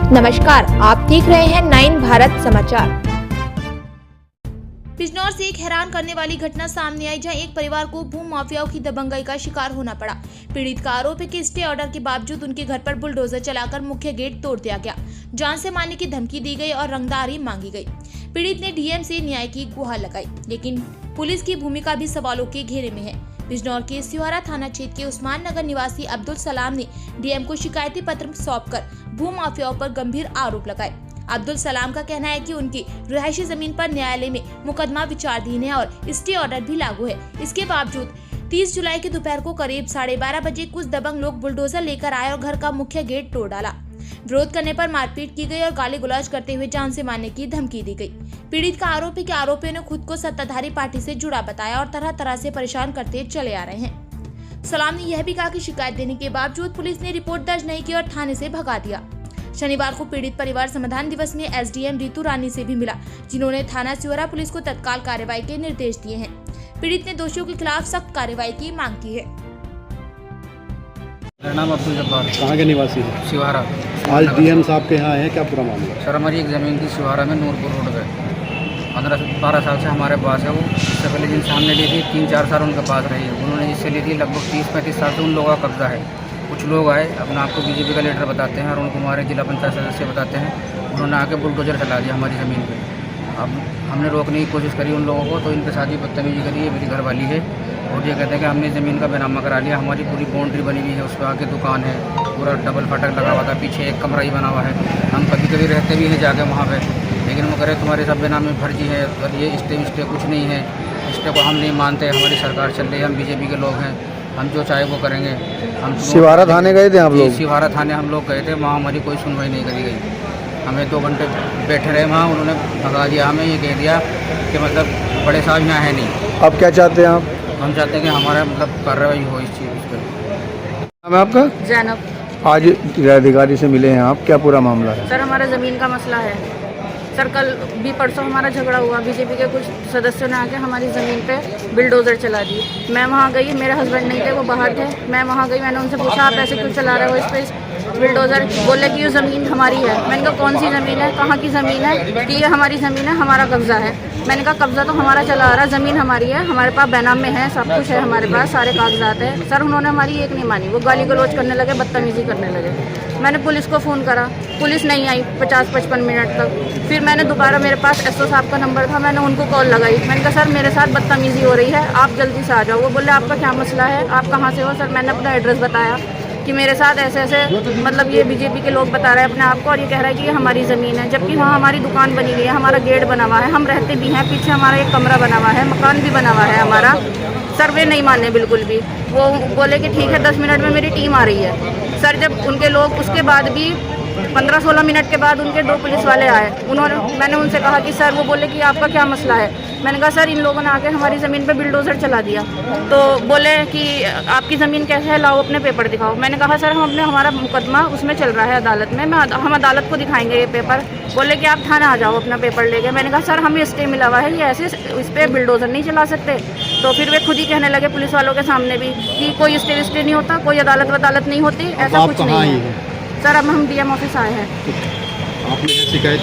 नमस्कार, आप देख रहे हैं 9 भारत समाचार। बिजनौर से एक हैरान करने वाली घटना सामने आई, जहां एक परिवार को भूमि माफियाओं की दबंगई का शिकार होना पड़ा। पीड़ित का आरोप है कि स्टे ऑर्डर के बावजूद उनके घर पर बुलडोजर चलाकर मुख्य गेट तोड़ दिया गया, जान से मारने की धमकी दी गई और रंगदारी मांगी गई। पीड़ित ने डीएम से न्याय की गुहार लगाई, लेकिन पुलिस की भूमिका भी सवालों के घेरे में है। बिजनौर के सिहारा थाना क्षेत्र के उस्मान नगर निवासी अब्दुल सलाम ने डीएम को शिकायती पत्र सौंपकर भूमि माफियाओं पर गंभीर आरोप लगाए। अब्दुल सलाम का कहना है कि उनकी रिहायशी जमीन पर न्यायालय में मुकदमा विचाराधीन है और स्टे ऑर्डर भी लागू है। इसके बावजूद 30 जुलाई की दोपहर को करीब 12:30 बजे कुछ दबंग लोग बुलडोजर लेकर आए और घर का मुख्य गेट तोड़ डाला। विरोध करने पर मारपीट की गई और गाली गुलाज करते हुए जान से मारने की धमकी दी गई। पीड़ित का आरोप है कि आरोपियों ने खुद को सत्ताधारी पार्टी से जुड़ा बताया और तरह तरह से परेशान करते चले आ रहे हैं। सलाम ने यह भी कहा कि शिकायत देने के बावजूद पुलिस ने रिपोर्ट दर्ज नहीं की और थाने से भगा दिया। शनिवार को पीड़ित परिवार समाधान दिवस में एसडीएम रितु रानी से भी मिला, जिन्होंने थाना सिहारा पुलिस को तत्काल कार्रवाई के निर्देश दिए हैं। पीड़ित ने दोषियों के खिलाफ सख्त कार्रवाई की मांग की है। मेरा नाम अब्दुल जब्बार। कहाँ के निवासी हैं? सिहारा। आज डीएम साहब के यहाँ आए हैं, क्या पूरा मामला? सर, हमारी एक ज़मीन थी सिहारा में, नूरपुर रोड पे 15-12 साल से हमारे पास है। वो इससे पहले जिनसे हमने ली थी 3-4 साल उनके पास रही है। उन्होंने जिससे ली थी लगभग 30-35 साल से उन लोगों का कब्जा है। कुछ लोग आए, अपने आप को बीजेपी का लीडर बताते हैं, अरुण कुमार जिला पंचायत सदस्य बताते हैं। उन्होंने आके बुलडोजर चला दिया हमारी ज़मीन पे। अब हमने रोकने की कोशिश करी उन लोगों को, तो इनके साथ ही बदतमीजी करी है। मेरी घरवाली है और ये कहते हैं कि हमने ज़मीन का बेनामा करा लिया। हमारी पूरी बाउंड्री बनी हुई है, उस पर आगे दुकान है, पूरा डबल फाटक लगा हुआ था, पीछे एक कमरा ही बना हुआ है। हम कभी कभी रहते भी हैं जाके वहाँ पे, लेकिन वो कह रहे तुम्हारे सब बेनामे फर्जी है और ये स्टे कुछ नहीं है। स्टे को हम नहीं मानते, हमारी सरकार चल रही है, हम बीजेपी के लोग हैं, हम जो चाहे वो करेंगे। हम सिहारा थाने गए थे आप लोग? सिहारा थाने हम लोग गए थे, वहाँ हमारी कोई सुनवाई नहीं करी गई। हमें 2 घंटे बैठे रहे वहाँ, उन्होंने भगा दिया। हमें ये कह दिया कि मतलब बड़े साहब यहाँ है नहीं। अब क्या चाहते हैं आप? हम चाहते हैं कि हमारा मतलब कार्रवाई हो इस चीज़ पर। नाम है आपका? जैनब। आज जिलाधिकारी से मिले हैं आप, क्या पूरा मामला है? सर, हमारा ज़मीन का मसला है। सर, कल भी परसों हमारा झगड़ा हुआ, बीजेपी के कुछ सदस्यों ने आके हमारी ज़मीन पे बुलडोज़र चला दी। मैं वहाँ गई, मेरे हस्बैंड नहीं थे, वो बाहर थे। मैं वहाँ गई, मैंने उनसे पूछा आप ऐसे क्यों चला रहे हो इस पर बुलडोज़र? बोले कि ये ज़मीन हमारी है। मैंने कहा कौन सी ज़मीन है, कहाँ की ज़मीन है? कि ये हमारी ज़मीन है, हमारा कब्ज़ा है। मैंने कहा कब्ज़ा तो हमारा चला आ रहा, ज़मीन हमारी है, हमारे पास बैनाम में है, सब कुछ है हमारे पास, सारे कागजात हैं। सर, उन्होंने हमारी एक नहीं मानी, वो गाली गलौज करने लगे, बदतमीज़ी करने लगे। मैंने पुलिस को फ़ोन करा, पुलिस नहीं आई 50-55 मिनट तक। फिर मैंने दोबारा, मेरे पास एसओ साहब का नंबर था, मैंने उनको कॉल लगाई। मैंने कहा सर मेरे साथ बदतमीज़ी हो रही है, आप जल्दी से आ जाओ। वो बोले आपका क्या मसला है, आप कहाँ से हो? सर, मैंने अपना एड्रेस बताया कि मेरे साथ ऐसे ऐसे मतलब ये बीजेपी के लोग बता रहे हैं अपने आप को, और ये कह रहा है कि ये हमारी ज़मीन है, जबकि वहाँ हमारी दुकान बनी हुई है, हमारा गेट बना हुआ है, हम रहते भी हैं, पीछे हमारा एक कमरा बना हुआ है, मकान भी बना हुआ है हमारा। सर, वे नहीं माने बिल्कुल भी। वो बोले कि ठीक है 10 मिनट में मेरी टीम आ रही है। सर, जब उनके लोग उसके बाद भी 15-16 मिनट के बाद उनके 2 पुलिस वाले आए, मैंने उनसे कहा कि सर, वो बोले कि आपका क्या मसला है? मैंने कहा सर इन लोगों ने आके हमारी ज़मीन पे बुलडोज़र चला दिया। तो बोले कि आपकी ज़मीन कैसे है, लाओ अपने पेपर दिखाओ। मैंने कहा सर हमारा मुकदमा उसमें चल रहा है अदालत में, हम अदालत को दिखाएंगे ये पेपर। बोले कि आप थाना आ जाओ अपना पेपर लेके। मैंने कहा सर हमें स्टे मिला हुआ है, ये ऐसे इस पर बुलडोज़र नहीं चला सकते। तो फिर वे खुद ही कहने लगे पुलिस वालों के सामने भी कि कोई स्टे नहीं होता, कोई अदालत वदालत नहीं होती, ऐसा कुछ नहीं है। सर, अब हम डीएम ऑफिस आए हैं। आपने शिकायत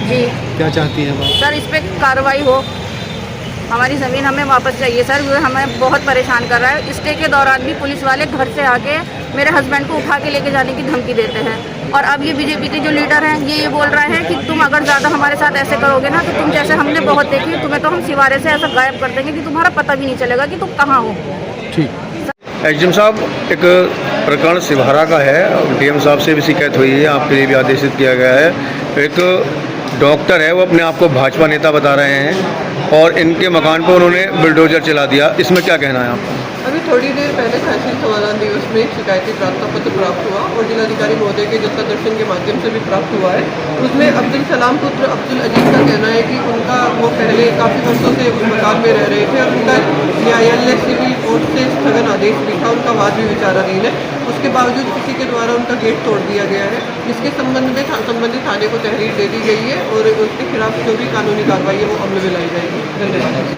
जी। क्या चाहती हैं आप? सर, इस पर कार्रवाई हो, हमारी ज़मीन हमें वापस चाहिए। सर, वो हमें बहुत परेशान कर रहा है। स्टे के दौरान भी पुलिस वाले घर से आके मेरे हस्बैंड को उठा के लेके जाने की धमकी देते हैं। और अब ये बीजेपी के जो लीडर हैं ये बोल रहे हैं कि तुम अगर ज़्यादा हमारे साथ ऐसे करोगे ना, तो तुम जैसे हमने बहुत देखी, तुम्हें तो हम सिवारे से ऐसा गायब कर देंगे कि तुम्हारा पता भी नहीं चलेगा कि तुम कहाँ हो। ठीक। एसडीएम साहब, एक प्रकरण सिहारा का है, डीएम साहब से भी शिकायत हुई है, आपके लिए भी आदेशित किया गया है। एक डॉक्टर है, वो अपने आप को भाजपा नेता बता रहे हैं और इनके मकान पर उन्होंने बुलडोजर चला दिया, इसमें क्या कहना है आपका? अभी थोड़ी देर पहले तहसील समाधान दिवस में एक शिकायती प्रार्थना पत्र प्राप्त हुआ और जिलाधिकारी महोदय के जनता दर्शन के माध्यम से भी प्राप्त हुआ है। उसमें अब्दुल सलाम पुत्र अब्दुल अजीज का कहना है कि उनका वो पहले काफ़ी वर्षों से मकान में रह रहे थे और उनका न्यायालय सिविल कोर्ट से स्थगन आदेश भी था, उनका वाद भी विचाराधीन है। उसके बावजूद किसी के द्वारा उनका गेट तोड़ दिया गया है, जिसके संबंध में संबंधित थाने को तहरीर दे दी गई है और उसके खिलाफ जो भी कानूनी कार्रवाई है वो अमल में लाई जाएगी। धन्यवाद।